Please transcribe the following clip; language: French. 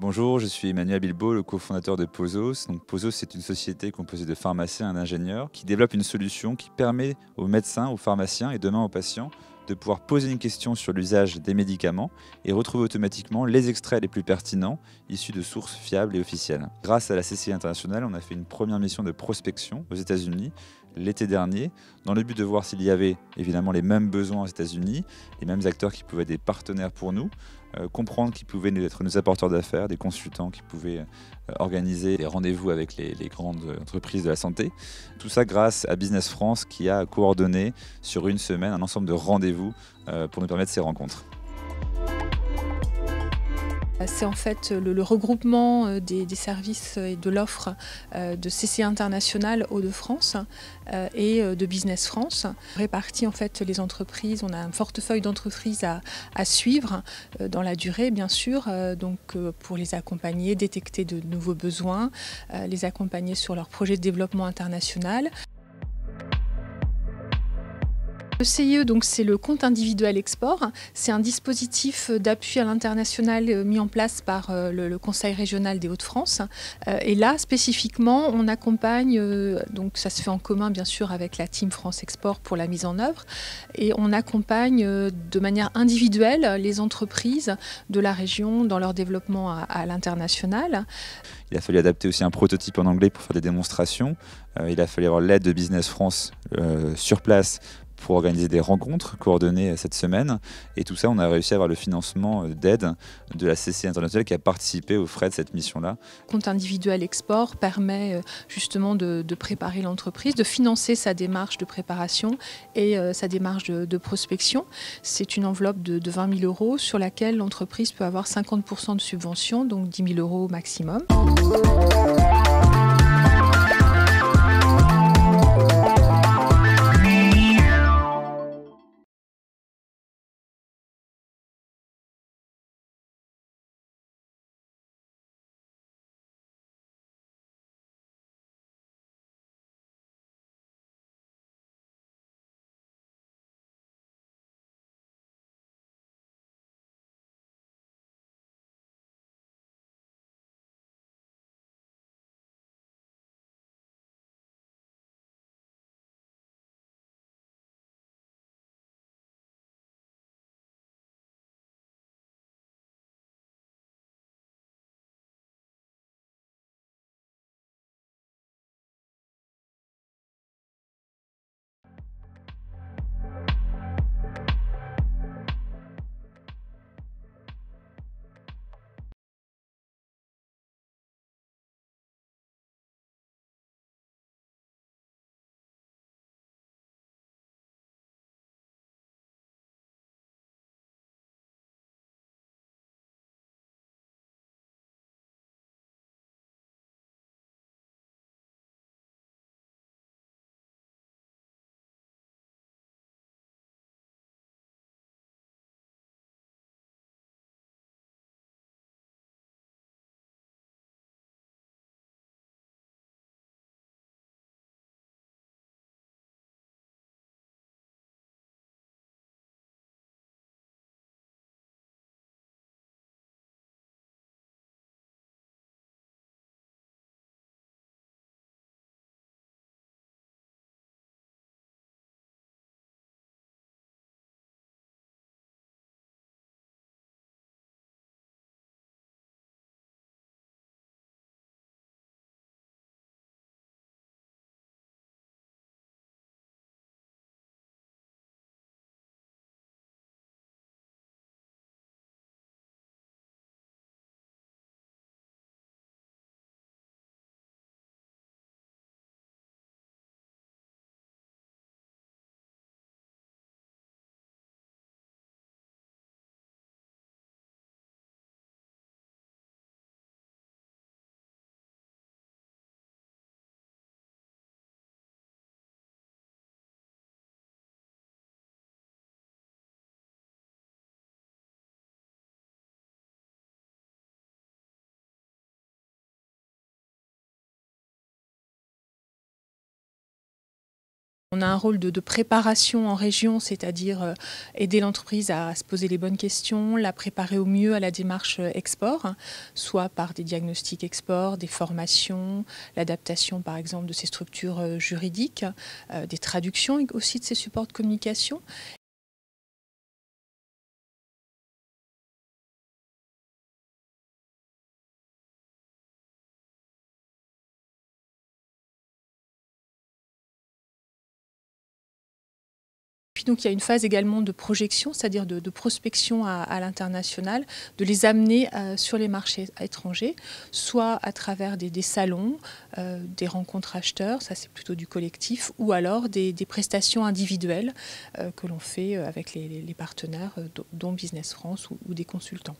Bonjour, je suis Emmanuel Bilbao, le cofondateur de Posos. Donc, Posos, c'est une société composée de pharmaciens et d'ingénieurs qui développe une solution qui permet aux médecins, aux pharmaciens et demain aux patients de pouvoir poser une question sur l'usage des médicaments et retrouver automatiquement les extraits les plus pertinents issus de sources fiables et officielles. Grâce à la CCI International, on a fait une première mission de prospection aux États-Unis l'été dernier, dans le but de voir s'il y avait évidemment les mêmes besoins aux États-Unis, les mêmes acteurs qui pouvaient être des partenaires pour nous, comprendre qui pouvaient être nos apporteurs d'affaires, des consultants qui pouvaient organiser des rendez-vous avec les grandes entreprises de la santé. Tout ça grâce à Business France qui a coordonné sur une semaine un ensemble de rendez-vous pour nous permettre ces rencontres. C'est en fait le regroupement des services et de l'offre de CCI International Hauts-de-France et de Business France. On répartit en fait les entreprises, on a un portefeuille d'entreprises à suivre dans la durée bien sûr, pour les accompagner, détecter de nouveaux besoins, les accompagner sur leurs projets de développement international. Le CIE, donc, c'est le compte individuel export. C'est un dispositif d'appui à l'international mis en place par le Conseil régional des Hauts-de-France. Et là, spécifiquement, on accompagne, donc ça se fait en commun bien sûr avec la Team France Export pour la mise en œuvre, et on accompagne de manière individuelle les entreprises de la région dans leur développement à l'international. Il a fallu adapter aussi un prototype en anglais pour faire des démonstrations. Il a fallu avoir l'aide de Business France sur place pour organiser des rencontres coordonnées cette semaine. Et tout ça, on a réussi à avoir le financement d'aide de la CCI International qui a participé aux frais de cette mission-là. Le compte individuel export permet justement de préparer l'entreprise, de financer sa démarche de préparation et sa démarche de prospection. C'est une enveloppe de 20 000 € sur laquelle l'entreprise peut avoir 50% de subvention, donc 10 000 € au maximum. On a un rôle de préparation en région, c'est-à-dire aider l'entreprise à se poser les bonnes questions, la préparer au mieux à la démarche export, soit par des diagnostics export, des formations, l'adaptation par exemple de ces structures juridiques, des traductions aussi de ces supports de communication. Puis donc il y a une phase également de projection, c'est-à-dire de prospection à l'international, de les amener sur les marchés étrangers, soit à travers des salons, des rencontres acheteurs, ça c'est plutôt du collectif, ou alors des prestations individuelles que l'on fait avec les partenaires dont Business France ou des consultants.